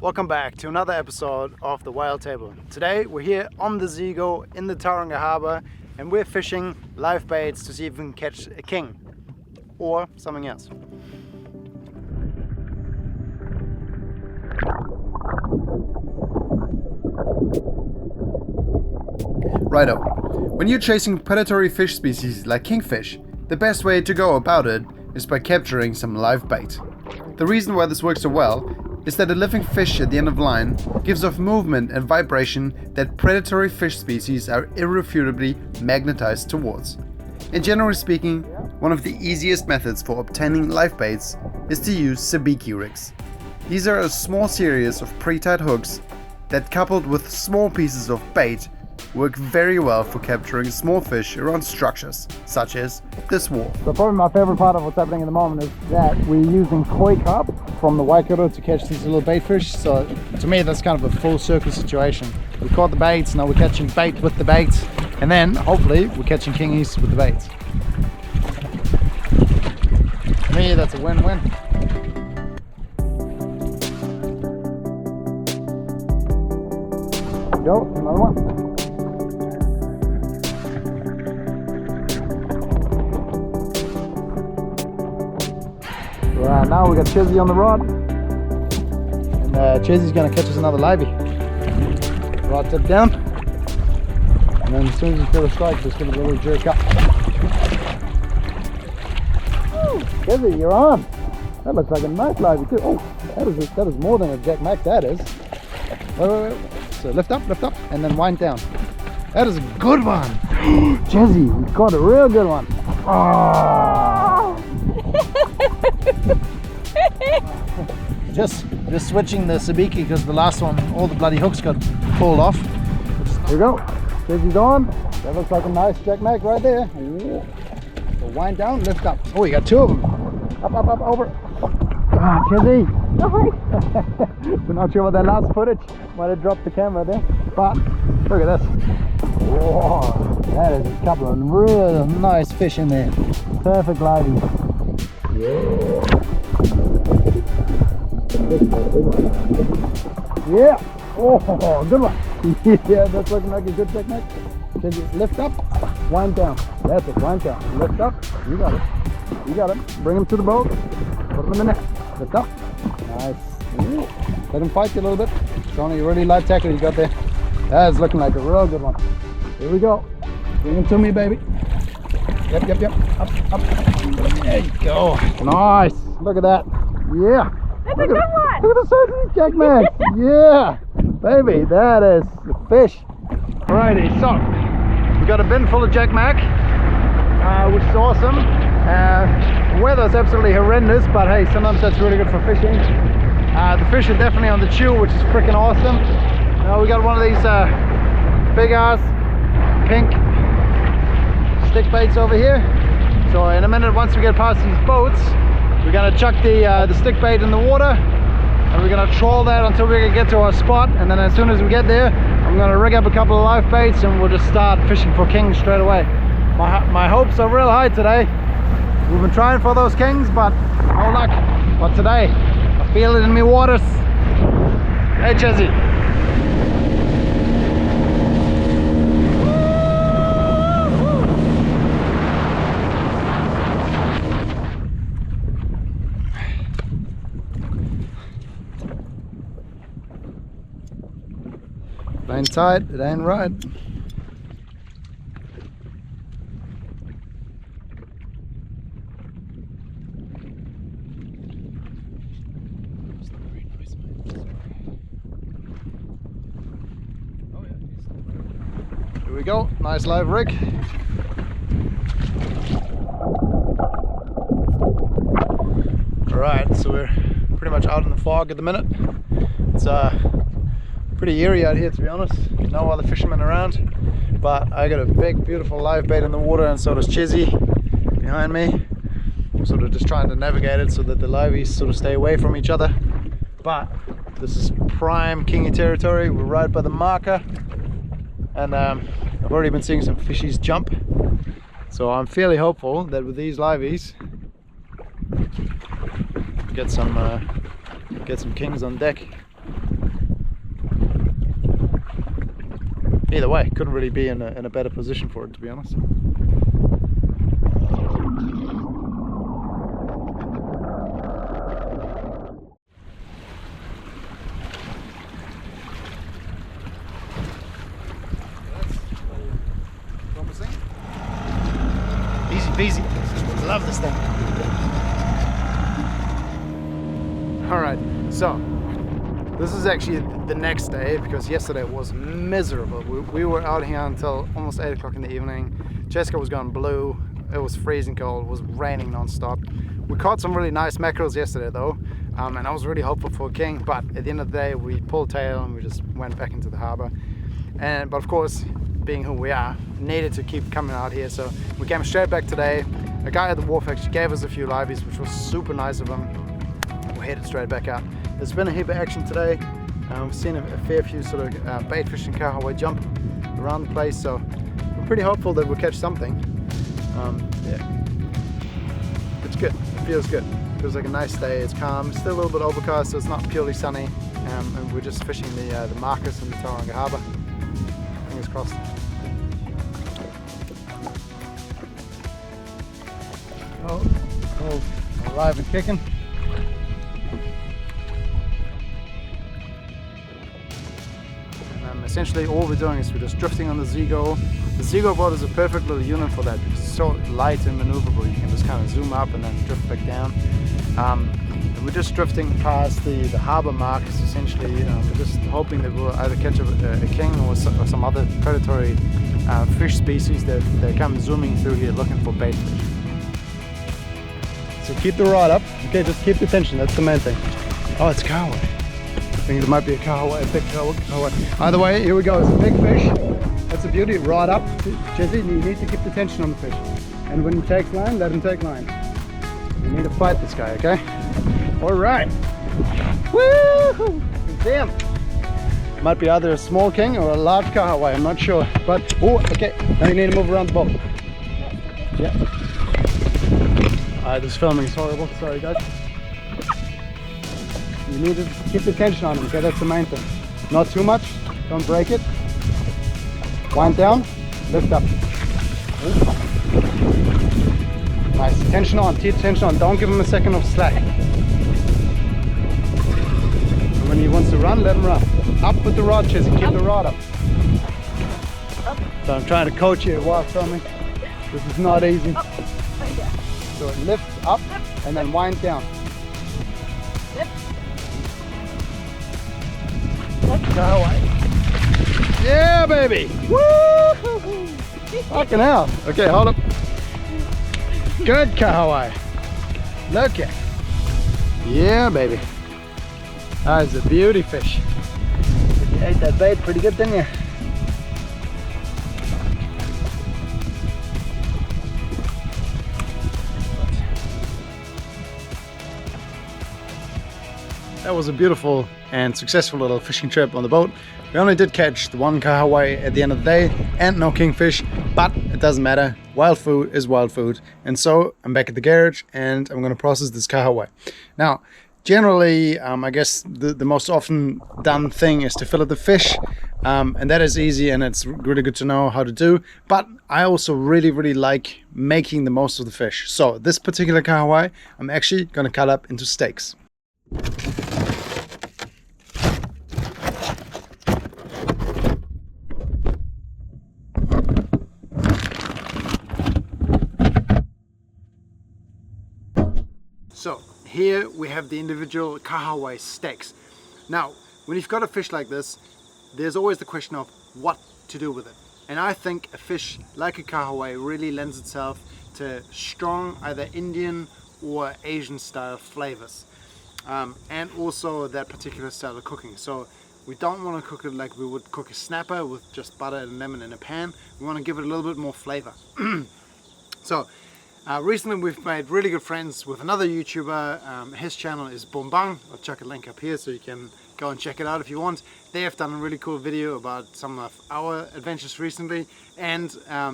Welcome back to another episode of the Wild Table. Today we're here on the Zigo in the Tauranga harbour and we're fishing live baits to see if we can catch a king or something else. Righto, when you're chasing predatory fish species like kingfish, the best way to go about it is by capturing some live bait. The reason why this works so well is that a living fish at the end of the line gives off movement and vibration that predatory fish species are irrefutably magnetized towards. And generally speaking, one of the easiest methods for obtaining live baits is to use Sabiki rigs. These are a small series of pre-tied hooks that, coupled with small pieces of bait, work very well for capturing small fish around structures, such as this wall. So probably my favorite part of what's happening at the moment is that we're using koi carp from the Waikato to catch these little bait fish. So to me that's kind of a full circle situation. We caught the baits, now we're catching bait with the baits, and then hopefully we're catching kingies with the baits. To me that's a win-win. Go, another one. Right, now we got Chizzy on the rod, and Chizzy's going to catch us another livey. Rod tip down, and then as soon as you feel a strike, just give it a little jerk up. Woo, Chizzy, you're on. That looks like a nice livey too. Oh, that is more than a Jack Mac, that is. Wait. So lift up, and then wind down. That is a good one. Chizzy, you caught a real good one. Oh. just switching the Sabiki because the last one, all the bloody hooks got pulled off. Here we go. Chizzy's on. That looks like a nice Jack Mac right there. Ooh. So wind down, lift up. Oh, you got two of them. Up, over. Ah, Chizzy. We're not sure what that last footage might have dropped the camera there, but look at this. Whoa, that is a couple of real nice fish in there. Perfect livey. Yeah. Oh, good one. Yeah, that's looking like a good technique. Lift up, wind down. That's it, wind down. Lift up. You got it. Bring him to the boat. Put him in the net. Lift up. Nice. Let him fight you a little bit. It's only a really light tackle you got there. That's looking like a real good one. Here we go. Bring him to me, baby. Yep. Up. There you go. Nice. Look at that. Yeah. That's a good one. Look at the size of this Jack Mac. Yeah. Baby, that is the fish. Alrighty, so we got a bin full of Jack Mac, which is awesome. The weather is absolutely horrendous, but hey, sometimes that's really good for fishing. The fish are definitely on the chew, which is freaking awesome. Now we got one of these big ass pink stick baits over here. So in a minute, once we get past these boats, we're gonna chuck the stick bait in the water, and we're gonna trawl that until we can get to our spot. And then as soon as we get there, I'm gonna rig up a couple of live baits and we'll just start fishing for kings straight away. My hopes are real high today. We've been trying for those kings, but no luck. But today, I feel it in me waters. Hey, Chizzy. It ain't tight, it ain't right. Here we go, nice live rig. Alright, so we're pretty much out in the fog at the minute. It's pretty eerie out here, to be honest. No other fishermen around, but I got a big beautiful live bait in the water, and so does Chizzy behind me. I'm sort of just trying to navigate it so that the liveys sort of stay away from each other. But this is prime kingy territory. We're right by the marker, and I've already been seeing some fishies jump, so I'm fairly hopeful that with these liveys get some kings on deck. either way, couldn't really be in a better position for it, to be honest. Easy peasy. Love this thing. Alright, so this is actually the next day, because yesterday was miserable. We were out here until almost 8 o'clock in the evening. Jessica was going blue. It was freezing cold. It was raining non-stop. We caught some really nice mackerels yesterday though, and I was really hopeful for a king, but at the end of the day we pulled tail and we just went back into the harbour. But of course, being who we are, needed to keep coming out here, so we came straight back today. A guy at the wharf actually gave us a few liveys, which was super nice of him. We headed straight back out. There's been a heap of action today. We've seen a fair few sort of bait fish and Kahawai jump around the place, so we're pretty hopeful that we'll catch something. Yeah, it's good. It feels good. Feels like a nice day. It's calm. It's still a little bit overcast, so it's not purely sunny. And we're just fishing the Marcus in the Tauranga harbour. Fingers crossed. Oh, alive and kicking. And essentially all we're doing is we're just drifting on the Zigo. The Zigo board is a perfect little unit for that because it's so light and maneuverable. You can just kind of zoom up and then drift back down. And we're just drifting past the harbour markers essentially. We're just hoping that we'll either catch a king or some other predatory fish species that come zooming through here looking for bait fish. So keep the rod up. Okay, just keep the tension. That's the main thing. Oh, it's Kahawai. I think it might be a Kahawai, a big Kahawai. Either way, here we go. It's a big fish. That's a beauty. Rod up. Jesse, you need to keep the tension on the fish. And when he takes line, let him take line. You need to fight this guy, okay? All right. Woo! Damn. Might be either a small king or a large Kahawai. I'm not sure. But oh, okay. Now you need to move around the boat. Yeah. This filming is horrible. Sorry, guys. You need to keep the tension on him. Okay, that's the main thing. Not too much. Don't break it. Wind down. Lift up. Nice. Tension on. Keep tension on. Don't give him a second of slack. And when he wants to run, let him run. Up with the rod, Chizzy. Keep the rod up. So I'm trying to coach you while filming. This is not easy. So lift up and then wind down. Yeah, baby! Woo! Fucking hell. Okay, hold up. Good Kahawai. Look at. Yeah, baby. That's a beauty fish. You ate that bait pretty good, didn't you? That was a beautiful and successful little fishing trip on the boat. We only did catch the one Kahawai at the end of the day and no kingfish, but it doesn't matter. Wild food is wild food. And so I'm back at the garage and I'm going to process this Kahawai. Now, generally, I guess the most often done thing is to fillet the fish. And that is easy and it's really good to know how to do. But I also really like making the most of the fish. So this particular Kahawai, I'm actually going to cut up into steaks. So here we have the individual Kahawai steaks. Now, when you've got a fish like this, there's always the question of what to do with it. And I think a fish like a Kahawai really lends itself to strong either Indian or Asian style flavors. And also that particular style of cooking. So we don't want to cook it like we would cook a snapper with just butter and lemon in a pan. We want to give it a little bit more flavor. So recently we've made really good friends with another YouTuber. His channel is Bombang. I'll chuck a link up here so you can go and check it out if you want. They have done a really cool video about some of our adventures recently, and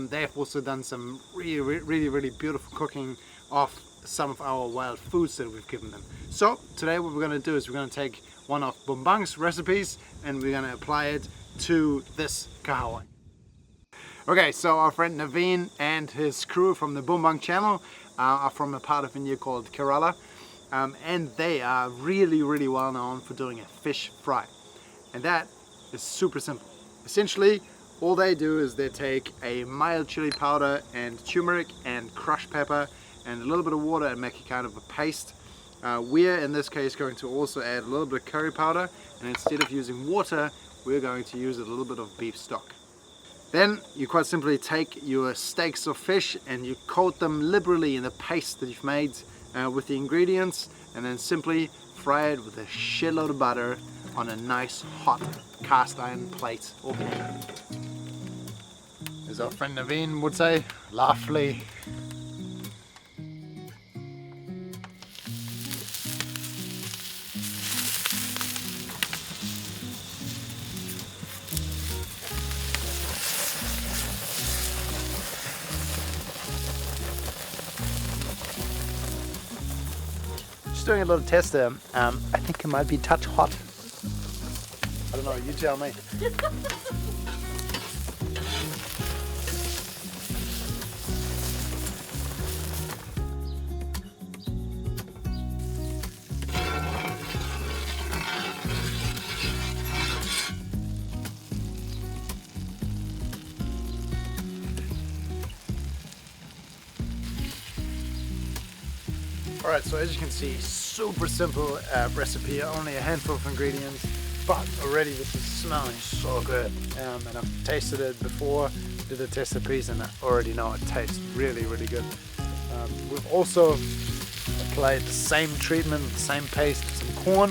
they have also done some really beautiful cooking of some of our wild foods that we've given them. So today what we're going to do is we're going to take one of Bombang's recipes and we're going to apply it to this Kahawai. Okay, so our friend Naveen and his crew from the Boombang channel are from a part of India called Kerala, and they are really well known for doing a fish fry, and that is super simple. Essentially all they do is they take a mild chili powder and turmeric and crushed pepper and a little bit of water and make a kind of a paste. We're in this case going to also add a little bit of curry powder, and instead of using water we're going to use a little bit of beef stock. Then you quite simply take your steaks of fish and you coat them liberally in the paste that you've made with the ingredients, and then simply fry it with a shitload of butter on a nice hot cast iron plate or pan. As our friend Naveen would say, lovely. Doing a little test there. I think it might be a touch hot. I don't know, you tell me. Alright, so as you can see, super simple recipe, only a handful of ingredients, but already this is smelling so good. And I've tasted it before, did a taster piece, and I already know it tastes really good. We've also applied the same treatment, the same paste, some corn,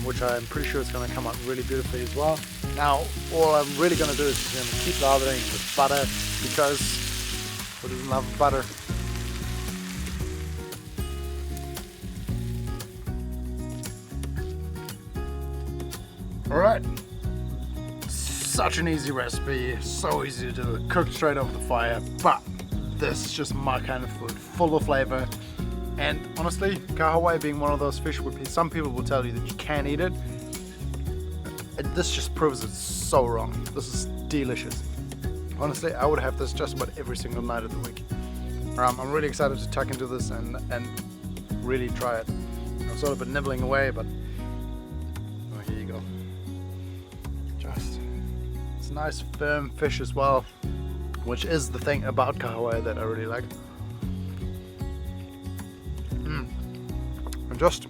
which I'm pretty sure is going to come out really beautifully as well. Now, all I'm really going to do is just going to keep lathering with butter, because who doesn't love butter? Alright, such an easy recipe, so easy to do, cooked straight over the fire, but this is just my kind of food, full of flavor. And honestly, Kahawai being one of those fish where some people will tell you that you can't eat it, this just proves it's so wrong. This is delicious. Honestly, I would have this just about every single night of the week. I'm really excited to tuck into this and really try it. I'm sort of been nibbling away, but oh, here you go. It's nice firm fish as well, which is the thing about Kahawai that I really like. It just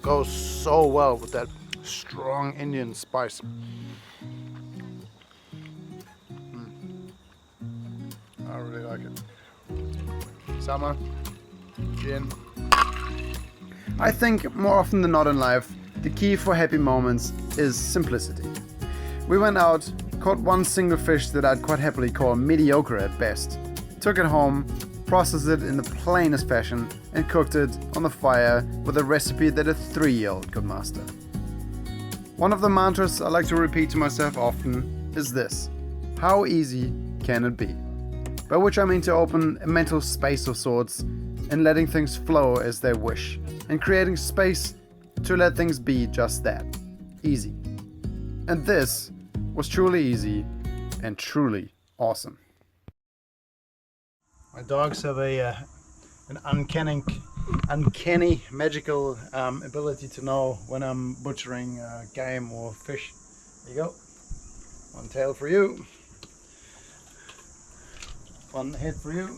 goes so well with that strong Indian spice. I really like it. Summer, gin. I think more often than not in life, the key for happy moments is simplicity. We went out, caught one single fish that I'd quite happily call mediocre at best, took it home, processed it in the plainest fashion, and cooked it on the fire with a recipe that a 3-year-old could master. One of the mantras I like to repeat to myself often is this: how easy can it be? By which I mean to open a mental space of sorts and letting things flow as they wish, and creating space to let things be just that, easy. And this was truly easy and truly awesome. My dogs have an uncanny magical ability to know when I'm butchering game or fish. There you go. One tail for you. One head for you.